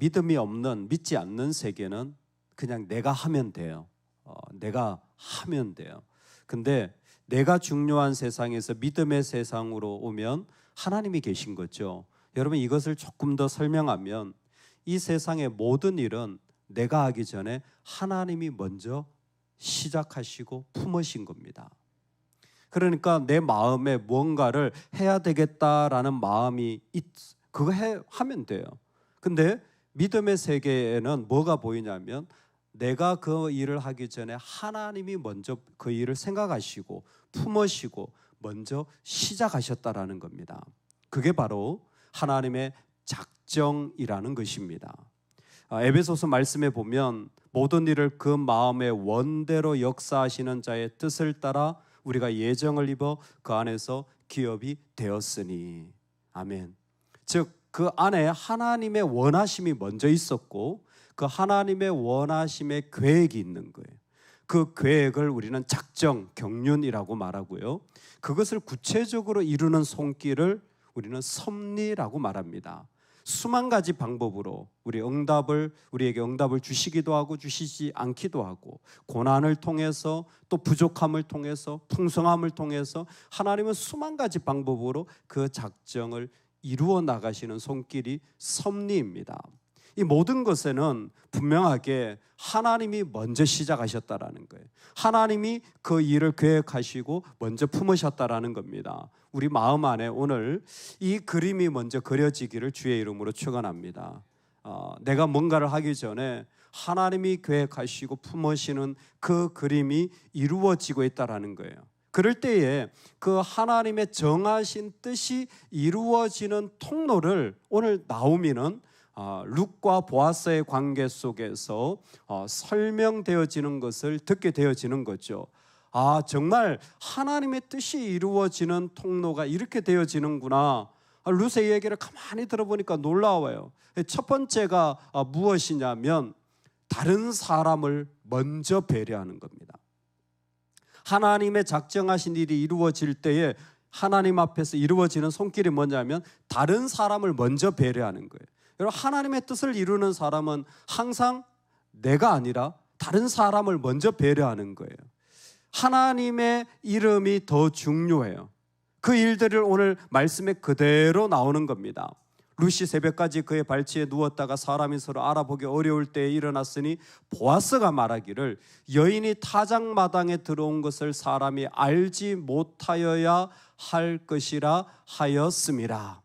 믿음이 없는, 믿지 않는 세계는 그냥 내가 하면 돼요. 내가 하면 돼요. 근데 내가 중요한 세상에서 믿음의 세상으로 오면 하나님이 계신 거죠. 여러분, 이것을 조금 더 설명하면 이 세상의 모든 일은 내가 하기 전에 하나님이 먼저 시작하시고 품으신 겁니다. 그러니까 내 마음에 무언가를 해야 되겠다라는 마음이 그거 하면 돼요. 근데 믿음의 세계에는 뭐가 보이냐면 내가 그 일을 하기 전에 하나님이 먼저 그 일을 생각하시고 품으시고 먼저 시작하셨다라는 겁니다. 그게 바로 하나님의 작정이라는 것입니다. 에베소서 말씀에 보면 모든 일을 그 마음의 원대로 역사하시는 자의 뜻을 따라 우리가 예정을 입어 그 안에서 기업이 되었으니. 아멘. 즉 그 안에 하나님의 원하심이 먼저 있었고 그 하나님의 원하심의 계획이 있는 거예요. 그 계획을 우리는 작정, 경륜이라고 말하고요. 그것을 구체적으로 이루는 손길을 우리는 섭리라고 말합니다. 수만 가지 방법으로 우리에게 응답을 주시기도 하고 주시지 않기도 하고, 고난을 통해서 또 부족함을 통해서 풍성함을 통해서 하나님은 수만 가지 방법으로 그 작정을 이루어 나가시는 손길이 섭리입니다. 이 모든 것에는 분명하게 하나님이 먼저 시작하셨다라는 거예요. 하나님이 그 일을 계획하시고 먼저 품으셨다라는 겁니다. 우리 마음 안에 오늘 이 그림이 먼저 그려지기를 주의 이름으로 축원합니다. 내가 뭔가를 하기 전에 하나님이 계획하시고 품으시는 그 그림이 이루어지고 있다라는 거예요. 그럴 때에 그 하나님의 정하신 뜻이 이루어지는 통로를 오늘 나오미는 룻과 보아스의 관계 속에서 설명되어지는 것을 듣게 되어지는 거죠. 정말 하나님의 뜻이 이루어지는 통로가 이렇게 되어지는구나. 룻의 얘기를 가만히 들어보니까 놀라워요. 첫 번째가 무엇이냐면 다른 사람을 먼저 배려하는 겁니다. 하나님의 작정하신 일이 이루어질 때에 하나님 앞에서 이루어지는 손길이 뭐냐면 다른 사람을 먼저 배려하는 거예요. 여러분, 하나님의 뜻을 이루는 사람은 항상 내가 아니라 다른 사람을 먼저 배려하는 거예요. 하나님의 이름이 더 중요해요. 그 일들을 오늘 말씀에 그대로 나오는 겁니다. 룻이 새벽까지 그의 발치에 누웠다가 사람이 서로 알아보기 어려울 때에 일어났으니 보아스가 말하기를 여인이 타작마당에 들어온 것을 사람이 알지 못하여야 할 것이라 하였음이라.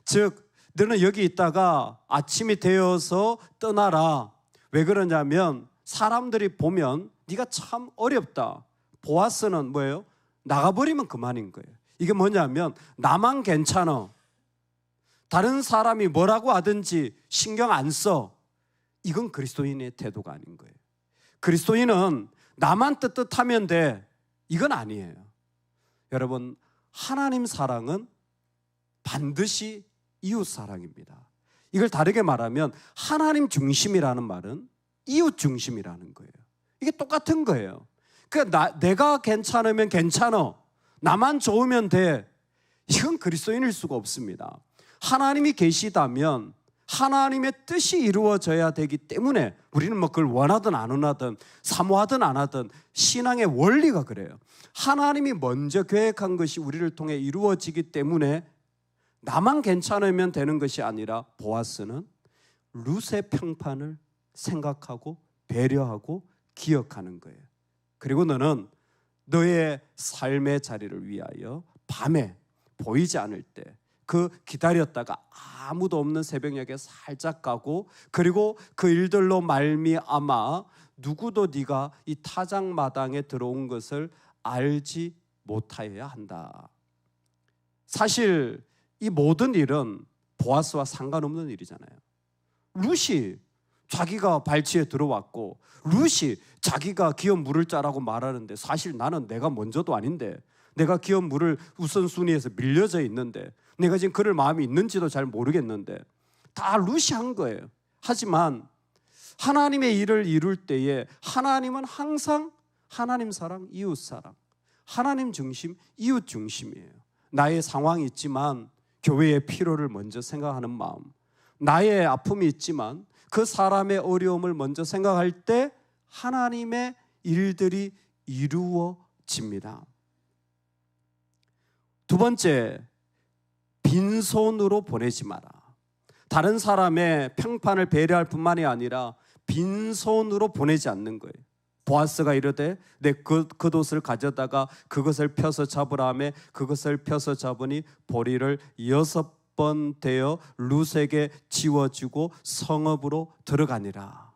즉 너는 여기 있다가 아침이 되어서 떠나라. 왜 그러냐면 사람들이 보면 네가 참 어렵다. 보아스는 뭐예요? 나가버리면 그만인 거예요. 이게 뭐냐면 나만 괜찮아. 다른 사람이 뭐라고 하든지 신경 안 써. 이건 그리스도인의 태도가 아닌 거예요. 그리스도인은 나만 뜨뜻하면 돼. 이건 아니에요. 여러분, 하나님 사랑은 반드시 이웃 사랑입니다. 이걸 다르게 말하면 하나님 중심이라는 말은 이웃 중심이라는 거예요. 이게 똑같은 거예요. 그러니까 내가 괜찮으면 괜찮아. 나만 좋으면 돼. 이건 그리스도인일 수가 없습니다. 하나님이 계시다면 하나님의 뜻이 이루어져야 되기 때문에 우리는 뭐 그걸 원하든 안 원하든 사모하든 안 하든 신앙의 원리가 그래요. 하나님이 먼저 계획한 것이 우리를 통해 이루어지기 때문에 나만 괜찮으면 되는 것이 아니라 보아스는 룻의 평판을 생각하고 배려하고 기억하는 거예요. 그리고 너는 너의 삶의 자리를 위하여 밤에 보이지 않을 때 그 기다렸다가 아무도 없는 새벽녘에 살짝 가고, 그리고 그 일들로 말미암아 누구도 네가 이 타작마당에 들어온 것을 알지 못하여야 한다. 사실 이 모든 일은 보아스와 상관없는 일이잖아요. 룻이 자기가 발치에 들어왔고 룻이 자기가 기업 물을 자라고 말하는데 사실 나는 내가 먼저도 아닌데, 내가 기업 물을 우선순위에서 밀려져 있는데, 내가 지금 그럴 마음이 있는지도 잘 모르겠는데 다 룻이 한 거예요. 하지만 하나님의 일을 이룰 때에 하나님은 항상 하나님 사랑, 이웃 사랑, 하나님 중심, 이웃 중심이에요. 나의 상황이 있지만 교회의 필요를 먼저 생각하는 마음, 나의 아픔이 있지만 그 사람의 어려움을 먼저 생각할 때 하나님의 일들이 이루어집니다. 두 번째, 빈손으로 보내지 마라. 다른 사람의 평판을 배려할 뿐만이 아니라 빈손으로 보내지 않는 거예요. 보아스가 이르되 내 겉옷을 가져다가 그것을 펴서 잡으라 하매 그것을 펴서 잡으니 보리를 6번 되어 룻에게 지워주고 성읍으로 들어가니라.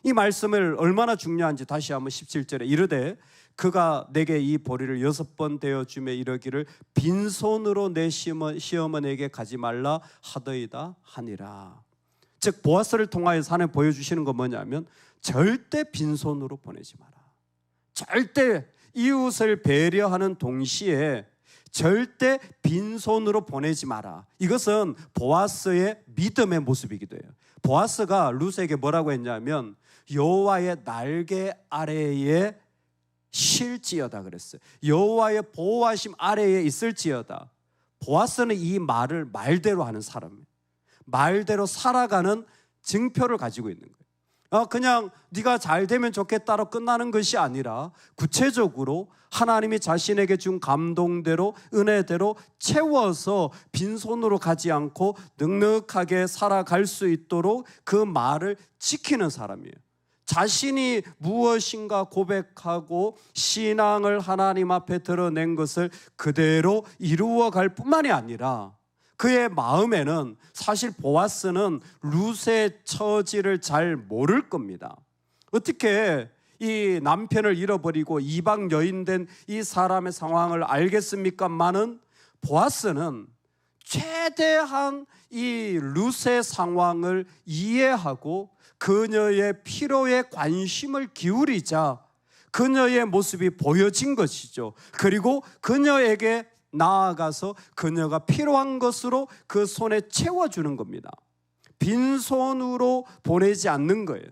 이 말씀을 얼마나 중요한지 다시 한번 17절에 이르되 그가 내게 이 보리를 6번 되어 주며 이르기를 빈손으로 내 시어머니에게 가지 말라 하더이다 하니라. 즉 보아스를 통하여서 하나님 보여주시는 건 뭐냐면 절대 빈손으로 보내지 마라. 절대 이웃을 배려하는 동시에 절대 빈손으로 보내지 마라. 이것은 보아스의 믿음의 모습이기도 해요. 보아스가 룻에게 뭐라고 했냐면 여호와의 날개 아래에 실지어다 그랬어요. 여호와의 보호하심 아래에 있을지어다. 보아스는 이 말을 말대로 하는 사람이에요. 말대로 살아가는 증표를 가지고 있는 거예요. 그냥 네가 잘 되면 좋겠다로 끝나는 것이 아니라 구체적으로 하나님이 자신에게 준 감동대로 은혜대로 채워서 빈손으로 가지 않고 넉넉하게 살아갈 수 있도록 그 말을 지키는 사람이에요. 자신이 무엇인가 고백하고 신앙을 하나님 앞에 드러낸 것을 그대로 이루어갈 뿐만이 아니라 그의 마음에는 사실 보아스는 룻의 처지를 잘 모를 겁니다. 어떻게 이 남편을 잃어버리고 이방 여인된 이 사람의 상황을 알겠습니까? 많은 보아스는 최대한 이 룻의 상황을 이해하고 그녀의 필요에 관심을 기울이자 그녀의 모습이 보여진 것이죠. 그리고 그녀에게 나아가서 그녀가 필요한 것으로 그 손에 채워주는 겁니다. 빈손으로 보내지 않는 거예요.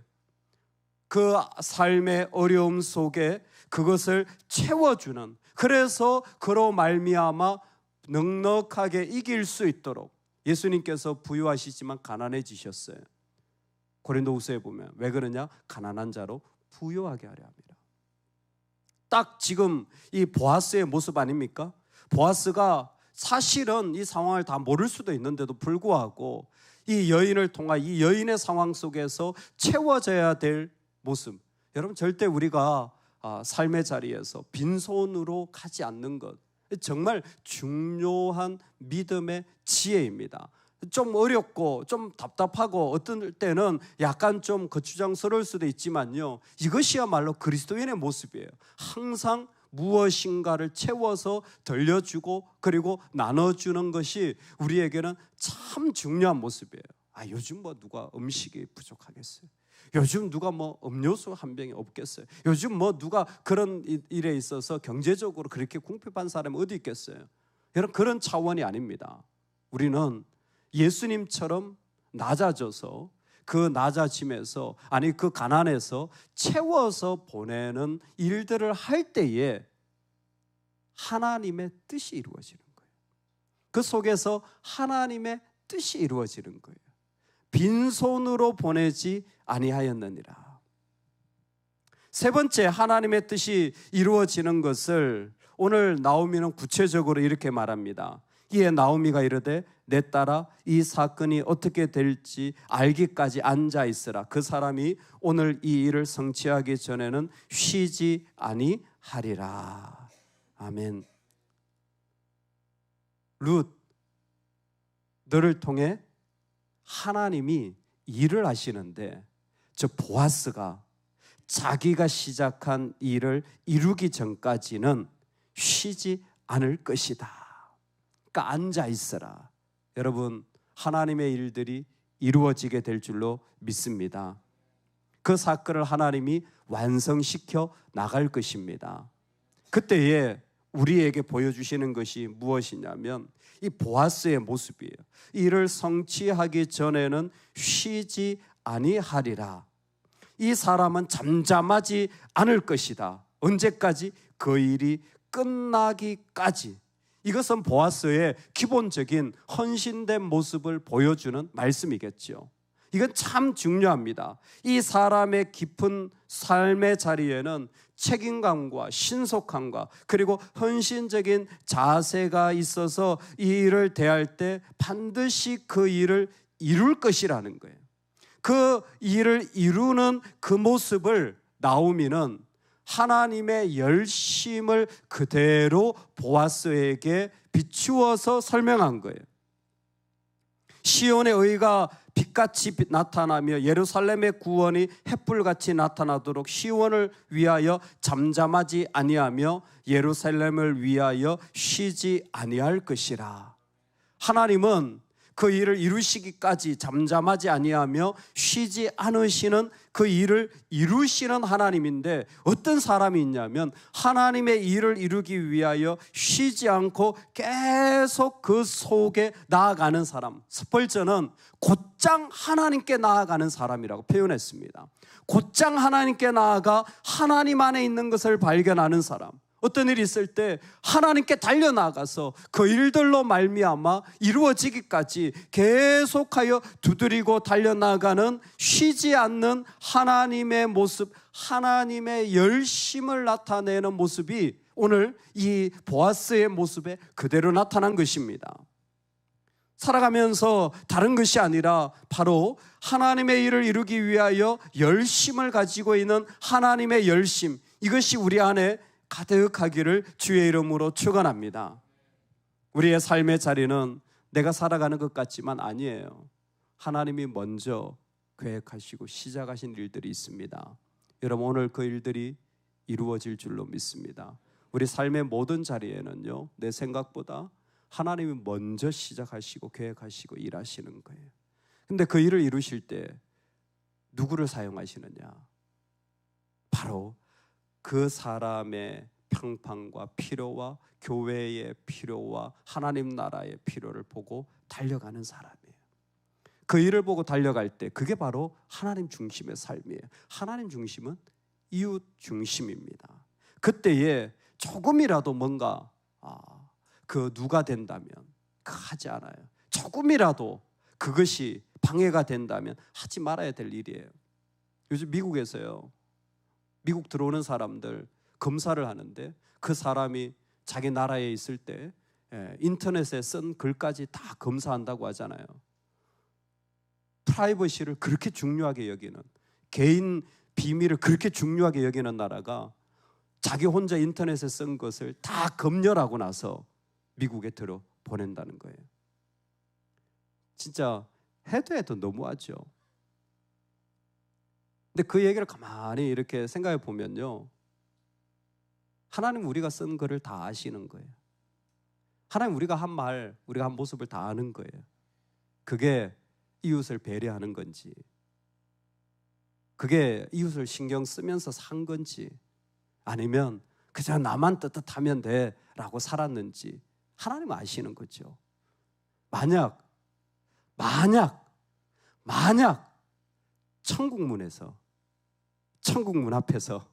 그 삶의 어려움 속에 그것을 채워주는, 그래서 그로 말미암아 넉넉하게 이길 수 있도록 예수님께서 부유하시지만 가난해지셨어요. 고린도후서에 보면 왜 그러냐? 가난한 자로 부유하게 하려 합니다. 딱 지금 이 보아스의 모습 아닙니까? 보아스가 사실은 이 상황을 다 모를 수도 있는데도 불구하고 이 여인을 통한 이 여인의 상황 속에서 채워져야 될 모습, 여러분 절대 우리가 삶의 자리에서 빈손으로 가지 않는 것 정말 중요한 믿음의 지혜입니다. 좀 어렵고 좀 답답하고 어떤 때는 약간 좀 거추장스러울 수도 있지만요, 이것이야말로 그리스도인의 모습이에요. 항상 무엇인가를 채워서 들려주고 그리고 나눠주는 것이 우리에게는 참 중요한 모습이에요. 요즘 뭐 누가 음식이 부족하겠어요? 요즘 누가 뭐 음료수 한 병이 없겠어요? 요즘 뭐 누가 그런 일에 있어서 경제적으로 그렇게 궁핍한 사람이 어디 있겠어요? 여러분, 그런 차원이 아닙니다. 우리는 예수님처럼 낮아져서 그 낮아짐에서, 아니 그 가난에서 채워서 보내는 일들을 할 때에 하나님의 뜻이 이루어지는 거예요. 그 속에서 하나님의 뜻이 이루어지는 거예요. 빈손으로 보내지 아니하였느니라. 세 번째, 하나님의 뜻이 이루어지는 것을 오늘 나오미는 구체적으로 이렇게 말합니다. 이에 나오미가 이르되 내 딸아 이 사건이 어떻게 될지 알기까지 앉아 있으라. 그 사람이 오늘 이 일을 성취하기 전에는 쉬지 아니하리라. 아멘. 룻, 너를 통해 하나님이 일을 하시는데 저 보아스가 자기가 시작한 일을 이루기 전까지는 쉬지 않을 것이다. 그러니까 앉아 있어라. 여러분, 하나님의 일들이 이루어지게 될 줄로 믿습니다. 그 사건을 하나님이 완성시켜 나갈 것입니다. 그때에 우리에게 보여주시는 것이 무엇이냐면 이 보아스의 모습이에요. 이를 성취하기 전에는 쉬지 아니하리라. 이 사람은 잠잠하지 않을 것이다. 언제까지? 그 일이 끝나기까지. 이것은 보아스의 기본적인 헌신된 모습을 보여주는 말씀이겠죠. 이건 참 중요합니다. 이 사람의 깊은 삶의 자리에는 책임감과 신속함과 그리고 헌신적인 자세가 있어서 이 일을 대할 때 반드시 그 일을 이룰 것이라는 거예요. 그 일을 이루는 그 모습을 나오미는 하나님의 열심을 그대로 보아스에게 비추어서 설명한 거예요. 시온의 의가 빛같이 나타나며 예루살렘의 구원이 햇불같이 나타나도록 시온을 위하여 잠잠하지 아니하며 예루살렘을 위하여 쉬지 아니할 것이라. 하나님은 그 일을 이루시기까지 잠잠하지 아니하며 쉬지 않으시는 그 일을 이루시는 하나님인데, 어떤 사람이 있냐면 하나님의 일을 이루기 위하여 쉬지 않고 계속 그 속에 나아가는 사람. 스펄전은 곧장 하나님께 나아가는 사람이라고 표현했습니다. 곧장 하나님께 나아가 하나님 안에 있는 것을 발견하는 사람. 어떤 일이 있을 때 하나님께 달려나가서 그 일들로 말미암아 이루어지기까지 계속하여 두드리고 달려나가는, 쉬지 않는 하나님의 모습, 하나님의 열심을 나타내는 모습이 오늘 이 보아스의 모습에 그대로 나타난 것입니다. 살아가면서 다른 것이 아니라 바로 하나님의 일을 이루기 위하여 열심을 가지고 있는 하나님의 열심, 이것이 우리 안에 가득하기를 주의 이름으로 축원합니다. 우리의 삶의 자리는 내가 살아가는 것 같지만 아니에요. 하나님이 먼저 계획하시고 시작하신 일들이 있습니다. 여러분, 오늘 그 일들이 이루어질 줄로 믿습니다. 우리 삶의 모든 자리에는요, 내 생각보다 하나님이 먼저 시작하시고 계획하시고 일하시는 거예요. 근데 그 일을 이루실 때 누구를 사용하시느냐? 바로 그 사람의 평판과 필요와 교회의 필요와 하나님 나라의 필요를 보고 달려가는 사람이에요. 그 일을 보고 달려갈 때 그게 바로 하나님 중심의 삶이에요. 하나님 중심은 이웃 중심입니다. 그때에 조금이라도 뭔가 그 누가 된다면 하지 않아요. 조금이라도 그것이 방해가 된다면 하지 말아야 될 일이에요. 요즘 미국에서요, 미국 들어오는 사람들 검사를 하는데 그 사람이 자기 나라에 있을 때 인터넷에 쓴 글까지 다 검사한다고 하잖아요. 프라이버시를 그렇게 중요하게 여기는, 개인 비밀을 그렇게 중요하게 여기는 나라가 자기 혼자 인터넷에 쓴 것을 다 검열하고 나서 미국에 들어 보낸다는 거예요. 진짜 해도 너무하죠. 근데 그 얘기를 가만히 이렇게 생각해 보면요, 하나님 우리가 쓴 글을 다 아시는 거예요. 하나님 우리가 한 말, 우리가 한 모습을 다 아는 거예요. 그게 이웃을 배려하는 건지, 그게 이웃을 신경 쓰면서 산 건지, 아니면 그저 나만 떳떳하면 돼 라고 살았는지 하나님 아시는 거죠. 만약 천국 문 앞에서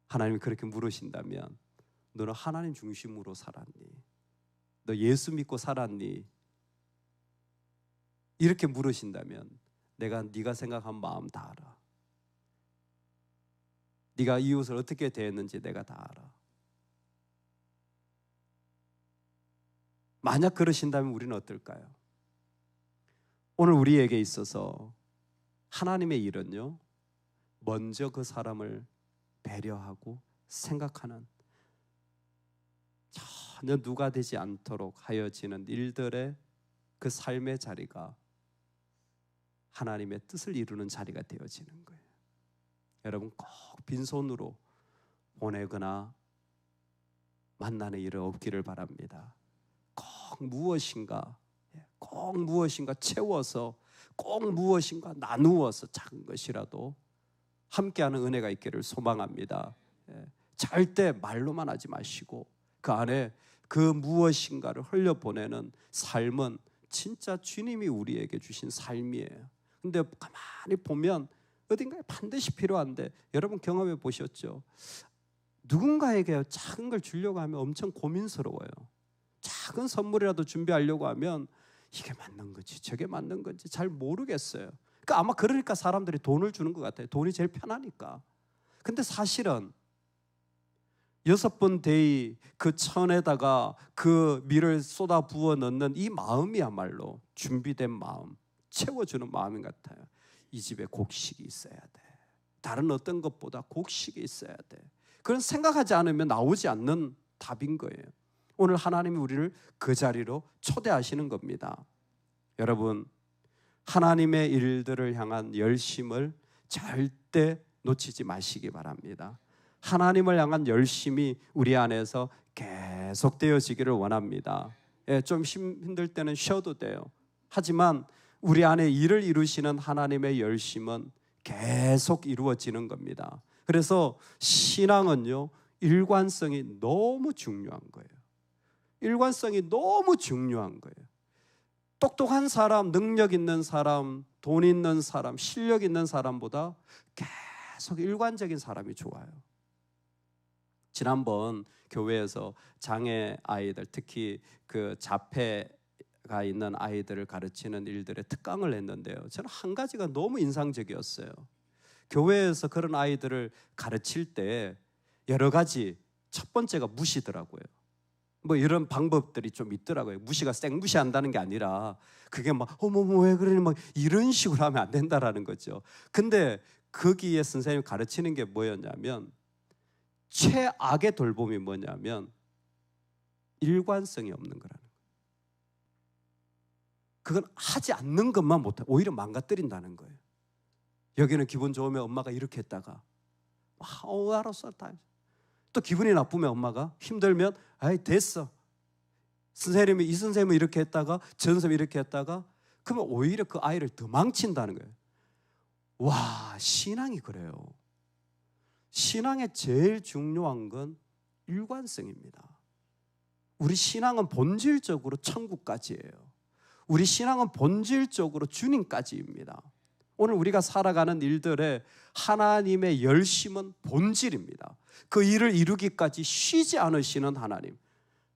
하나님이 그렇게 물으신다면 너는 하나님 중심으로 살았니? 너 예수 믿고 살았니? 이렇게 물으신다면 내가 네가 생각한 마음 다 알아. 네가 이웃을 어떻게 대했는지 내가 다 알아. 만약 그러신다면 우리는 어떨까요? 오늘 우리에게 있어서 하나님의 일은요, 먼저 그 사람을 배려하고 생각하는, 전혀 누가 되지 않도록 하여지는 일들의 그 삶의 자리가 하나님의 뜻을 이루는 자리가 되어지는 거예요. 여러분, 꼭 빈손으로 보내거나 만나는 일은 없기를 바랍니다. 꼭 무엇인가 채워서, 꼭 무엇인가 나누어서 작은 것이라도 함께하는 은혜가 있기를 소망합니다. 절대 말로만 하지 마시고 그 안에 그 무엇인가를 흘려보내는 삶은 진짜 주님이 우리에게 주신 삶이에요. 근데 가만히 보면 어딘가에 반드시 필요한데, 여러분 경험해 보셨죠? 누군가에게 작은 걸 주려고 하면 엄청 고민스러워요. 작은 선물이라도 준비하려고 하면 이게 맞는 건지 저게 맞는 건지 잘 모르겠어요. 그러니까 아마 그러니까 사람들이 돈을 주는 것 같아요. 돈이 제일 편하니까. 근데 사실은 6번 데이 그 천에다가 그 밀을 쏟아 부어 넣는 이 마음이야말로 준비된 마음, 채워주는 마음인 것 같아요. 이 집에 곡식이 있어야 돼. 다른 어떤 것보다 곡식이 있어야 돼. 그런 생각하지 않으면 나오지 않는 답인 거예요. 오늘 하나님이 우리를 그 자리로 초대하시는 겁니다. 여러분, 하나님의 일들을 향한 열심을 절대 놓치지 마시기 바랍니다. 하나님을 향한 열심이 우리 안에서 계속되어지기를 원합니다. 좀 힘들 때는 쉬어도 돼요. 하지만 우리 안에 일을 이루시는 하나님의 열심은 계속 이루어지는 겁니다. 그래서 신앙은요, 일관성이 너무 중요한 거예요. 일관성이 너무 중요한 거예요. 똑똑한 사람, 능력 있는 사람, 돈 있는 사람, 실력 있는 사람보다 계속 일관적인 사람이 좋아요. 지난번 교회에서 장애 아이들, 특히 그 자폐가 있는 아이들을 가르치는 일들에 특강을 했는데요. 저는 한 가지가 너무 인상적이었어요. 교회에서 그런 아이들을 가르칠 때 여러 가지, 첫 번째가 무시더라고요. 뭐 이런 방법들이 좀 있더라고요. 무시가 생무시한다는 게 아니라 그게 막 어머 왜 그러니 막 이런 식으로 하면 안 된다라는 거죠. 근데 거기에 선생님이 가르치는 게 뭐였냐면, 최악의 돌봄이 뭐냐면 일관성이 없는 거라는 거예요. 그건 하지 않는 것만 못해, 오히려 망가뜨린다는 거예요. 여기는 기분 좋으면 엄마가 이렇게 했다가 알았어. 또 기분이 나쁘면 엄마가 힘들면 아이 됐어. 선생님이 이 선생님은 이렇게 했다가 저 선생님이 이렇게 했다가, 그러면 오히려 그 아이를 더 망친다는 거예요. 와, 신앙이 그래요. 신앙의 제일 중요한 건 일관성입니다. 우리 신앙은 본질적으로 천국까지예요. 우리 신앙은 본질적으로 주님까지입니다. 오늘 우리가 살아가는 일들에 하나님의 열심은 본질입니다. 그 일을 이루기까지 쉬지 않으시는 하나님,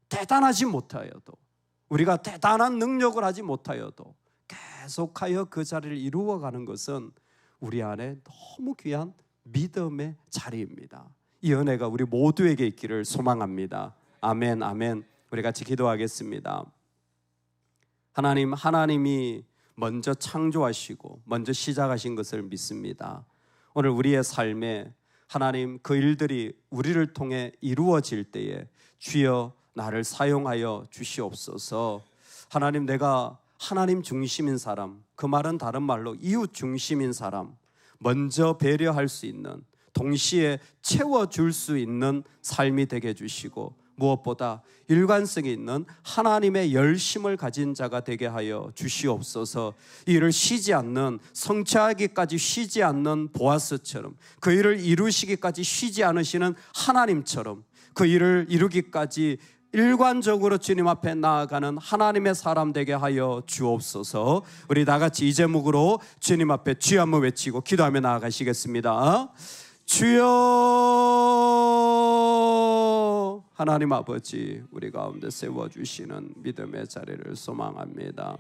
대단하지 못하여도, 우리가 대단한 능력을 하지 못하여도 계속하여 그 자리를 이루어가는 것은 우리 안에 너무 귀한 믿음의 자리입니다. 이 은혜가 우리 모두에게 있기를 소망합니다. 아멘, 아멘. 우리 같이 기도하겠습니다. 하나님이 먼저 창조하시고 먼저 시작하신 것을 믿습니다. 오늘 우리의 삶에 하나님 그 일들이 우리를 통해 이루어질 때에 주여 나를 사용하여 주시옵소서. 하나님, 내가 하나님 중심인 사람, 그 말은 다른 말로 이웃 중심인 사람, 먼저 배려할 수 있는, 동시에 채워줄 수 있는 삶이 되게 해주시고, 무엇보다 일관성이 있는 하나님의 열심을 가진 자가 되게 하여 주시옵소서. 이 일을 쉬지 않는, 성취하기까지 쉬지 않는 보아스처럼, 그 일을 이루시기까지 쉬지 않으시는 하나님처럼, 그 일을 이루기까지 일관적으로 주님 앞에 나아가는 하나님의 사람 되게 하여 주옵소서. 우리 다 같이 이 제목으로 주님 앞에 주여 한번 외치고 기도하며 나아가시겠습니다. 주여, 하나님 아버지, 우리 가운데 세워주시는 믿음의 자리를 소망합니다.